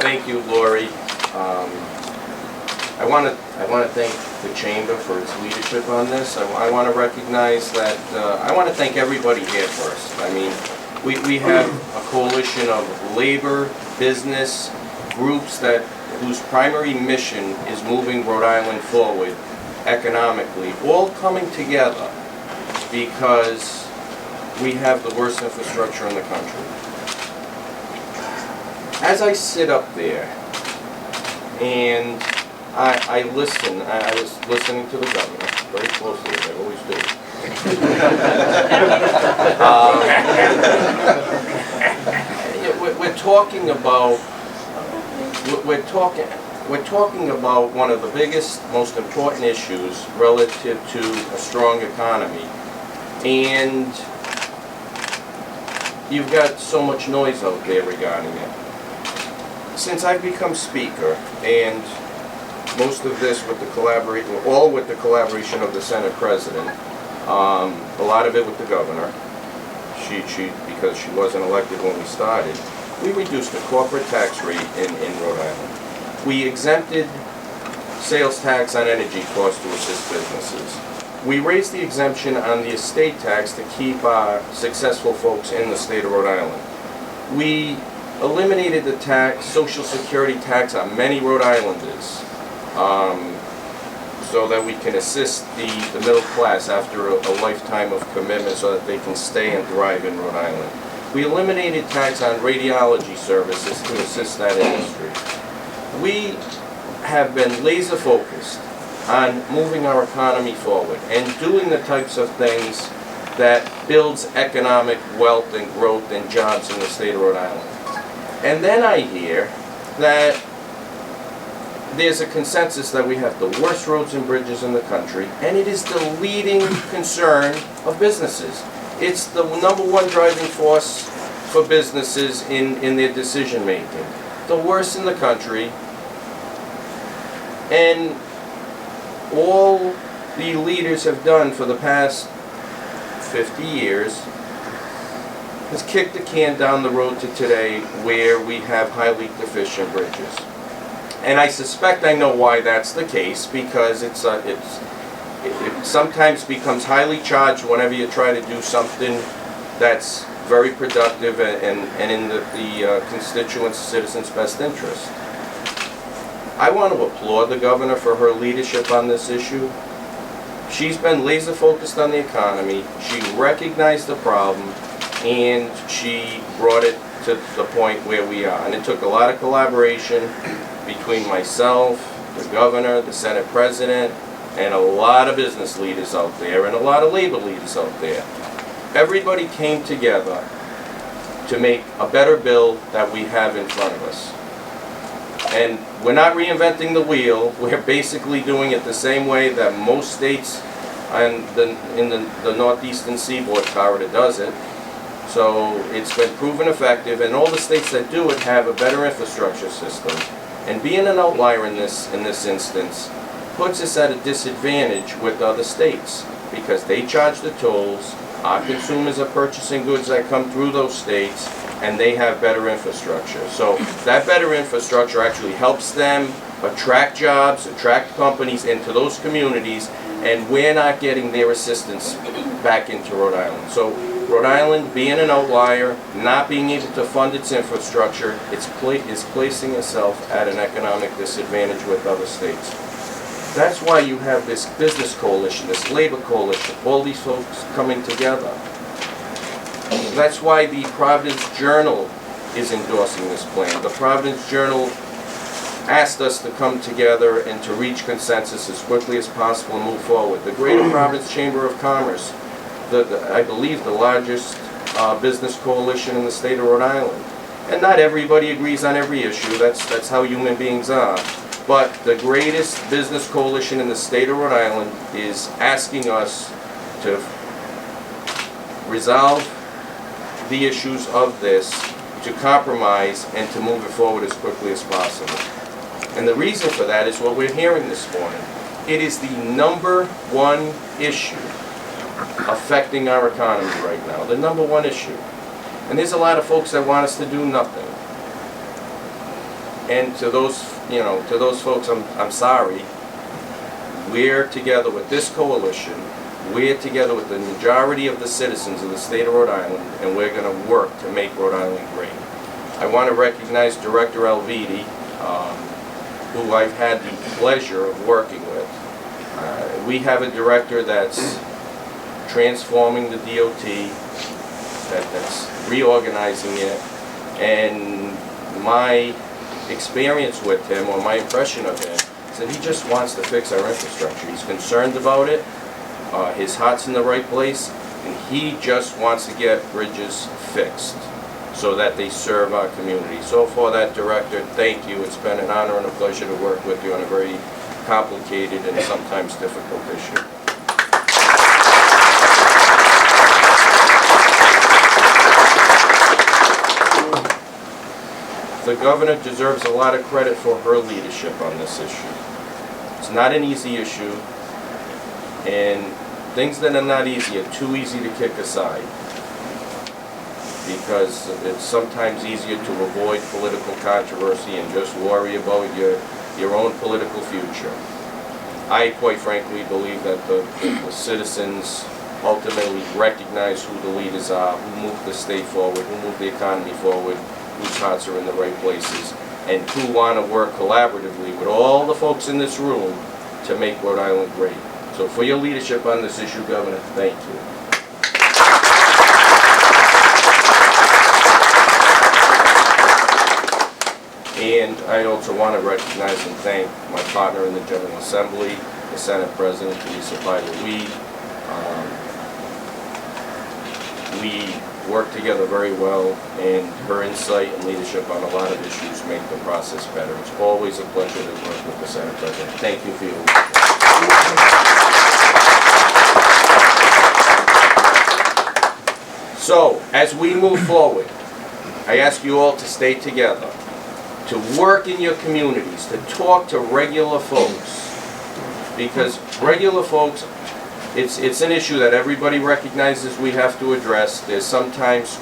Thank you, Lori. I want to thank the Chamber for its leadership on this. I want to recognize that, I want to thank everybody here first. I mean, we have a coalition of labor, business, groups whose primary mission is moving Rhode Island forward economically, all coming together because we have the worst infrastructure in the country. As I sit up there and I listen, I was listening to the governor very closely, as I always do. We're talking about one of the biggest, most important issues relative to a strong economy, and you've got so much noise out there regarding it. Since I've become speaker, and most of this with the collaboration of the Senate President, a lot of it with the governor, because she wasn't elected when we started, we reduced the corporate tax rate in Rhode Island. We exempted sales tax on energy costs to assist businesses. We raised the exemption on the estate tax to keep successful folks in the state of Rhode Island. We eliminated the Social Security tax on many Rhode Islanders so that we can assist the middle class after a lifetime of commitment so that they can stay and thrive in Rhode Island. We eliminated tax on radiology services to assist that industry. We have been laser focused on moving our economy forward and doing the types of things that builds economic wealth and growth and jobs in the state of Rhode Island. And then I hear that there's a consensus that we have the worst roads and bridges in the country, and it is the leading concern of businesses. It's the #1 driving force for businesses in their decision making. The worst in the country, and all the leaders have done for the past 50 years is kick the can down the road to today where we have highly deficient bridges. And I suspect I know why that's the case, because it sometimes becomes highly charged whenever you try to do something that's very productive and in the constituents' citizens' best interest. I want to applaud the governor for her leadership on this issue. She's been laser focused on the economy. She recognized the problem, and she brought it to the point where we are. And it took a lot of collaboration between myself, the governor, the Senate President, and a lot of business leaders out there, and a lot of labor leaders out there. Everybody came together to make a better bill that we have in front of us. And we're not reinventing the wheel. We're basically doing it the same way that most states in the northeastern seaboard corridor does it. So it's been proven effective, and all the states that do it have a better infrastructure system. And being an outlier in this instance puts us at a disadvantage with other states, because they charge the tolls, our consumers are purchasing goods that come through those states, and they have better infrastructure. So that better infrastructure actually helps them attract jobs, attract companies into those communities, and we're not getting their assistance back into Rhode Island. So Rhode Island, being an outlier, not being able to fund its infrastructure, is placing itself at an economic disadvantage with other states. That's why you have this business coalition, this labor coalition, all these folks coming together. That's why the Providence Journal is endorsing this plan. The Providence Journal asked us to come together and to reach consensus as quickly as possible and move forward. The Greater Providence Chamber of Commerce, I believe the largest business coalition in the state of Rhode Island. And not everybody agrees on every issue, that's how human beings are. But the greatest business coalition in the state of Rhode Island is asking us to resolve the issues of this, to compromise, and to move it forward as quickly as possible. And the reason for that is what we're hearing this morning. It is the #1 issue affecting our economy right now, the #1 issue. And there's a lot of folks that want us to do nothing. And to those, to those folks, I'm sorry. We're together with this coalition. We're together with the majority of the citizens of the state of Rhode Island, and we're going to work to make Rhode Island great. I want to recognize Director Alviti, who I've had the pleasure of working with. We have a director that's transforming the DOT, that's reorganizing it, and my experience with him, or my impression of him, is that he just wants to fix our infrastructure. He's concerned about it. His heart's in the right place, and he just wants to get bridges fixed so that they serve our community. So for that, Director, thank you. It's been an honor and a pleasure to work with you on a very complicated and sometimes difficult issue. The governor deserves a lot of credit for her leadership on this issue. It's not an easy issue, and things that are not easy are too easy to kick aside, because it's sometimes easier to avoid political controversy and just worry about your own political future. I quite frankly believe that the citizens ultimately recognize who the leaders are, who move the state forward, who move the economy forward, whose hearts are in the right places, and who want to work collaboratively with all the folks in this room to make Rhode Island great. So for your leadership on this issue, Governor, thank you. And I also want to recognize and thank my partner in the General Assembly, the Senate President Teresa Paiva Weed. We work together very well, and her insight and leadership on a lot of issues make the process better. It's always a pleasure to work with the Senate President. Thank you for your work. So, as we move forward, I ask you all to stay together, to work in your communities, to talk to regular folks, because regular folks, it's an issue that everybody recognizes we have to address. There's sometimes,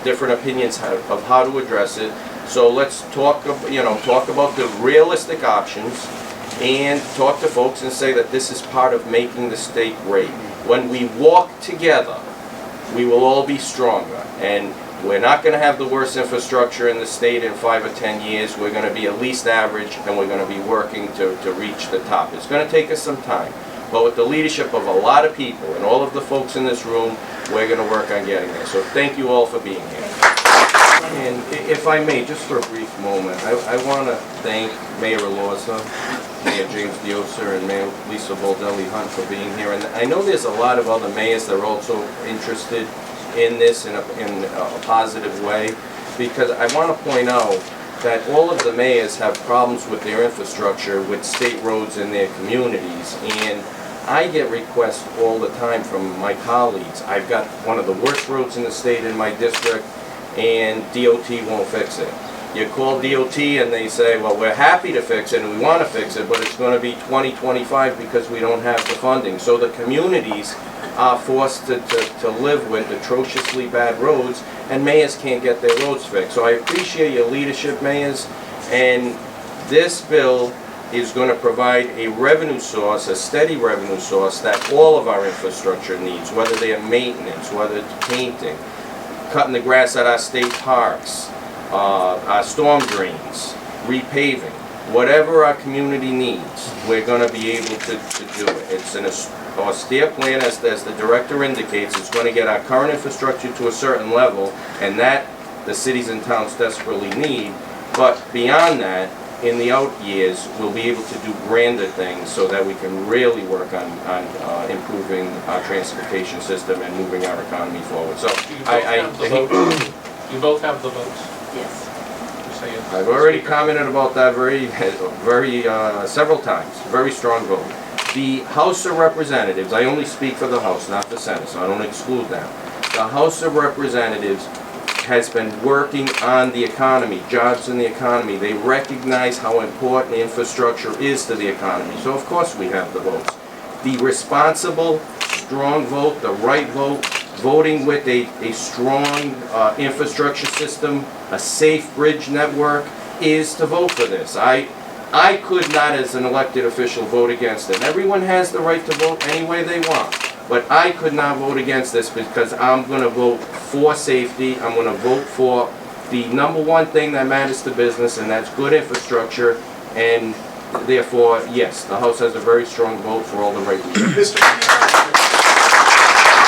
different opinions of how to address it. So let's talk about the realistic options, and talk to folks and say that this is part of making the state great. When we walk together, we will all be stronger, and we're not going to have the worst infrastructure in the state in 5 or 10 years. We're going to be at least average, and we're going to be working to reach the top. It's going to take us some time, but with the leadership of a lot of people and all of the folks in this room, we're going to work on getting there. So thank you all for being here. And if I may, just for a brief moment, I want to thank Mayor Diossa, Mayor James Diossa, and Mayor Lisa Baldelli-Hunt for being here. And I know there's a lot of other mayors that are also interested in this in a positive way, because I want to point out that all of the mayors have problems with their infrastructure, with state roads in their communities, and I get requests all the time from my colleagues. I've got one of the worst roads in the state in my district, and DOT won't fix it. You call DOT and they say, well, we're happy to fix it and we want to fix it, but it's going to be 2025 because we don't have the funding. So the communities are forced to live with atrociously bad roads, and mayors can't get their roads fixed. So I appreciate your leadership, mayors, and this bill is going to provide a revenue source, a steady revenue source that all of our infrastructure needs, whether they are maintenance, whether it's painting, cutting the grass at our state parks, our storm drains, repaving, whatever our community needs, we're going to be able to do it. It's an austere plan, as the director indicates. It's going to get our current infrastructure to a certain level, and that the cities and towns desperately need. But beyond that, in the out years, we'll be able to do grander things so that we can really work on improving our transportation system and moving our economy forward. So you both have the votes? Yes. I've already commented about that several times. Very strong vote. The House of Representatives, I only speak for the House, not the Senate, so I don't exclude them. The House of Representatives has been working on the economy, jobs in the economy. They recognize how important infrastructure is to the economy. So of course we have the votes. The responsible, strong vote, the right vote, voting with a strong infrastructure system, a safe bridge network, is to vote for this. I could not, as an elected official, vote against it. Everyone has the right to vote any way they want, but I could not vote against this because I'm going to vote for safety. I'm going to vote for the number one thing that matters to business, and that's good infrastructure, and therefore, yes, the House has a very strong vote for all the right reasons. Mr. Speaker,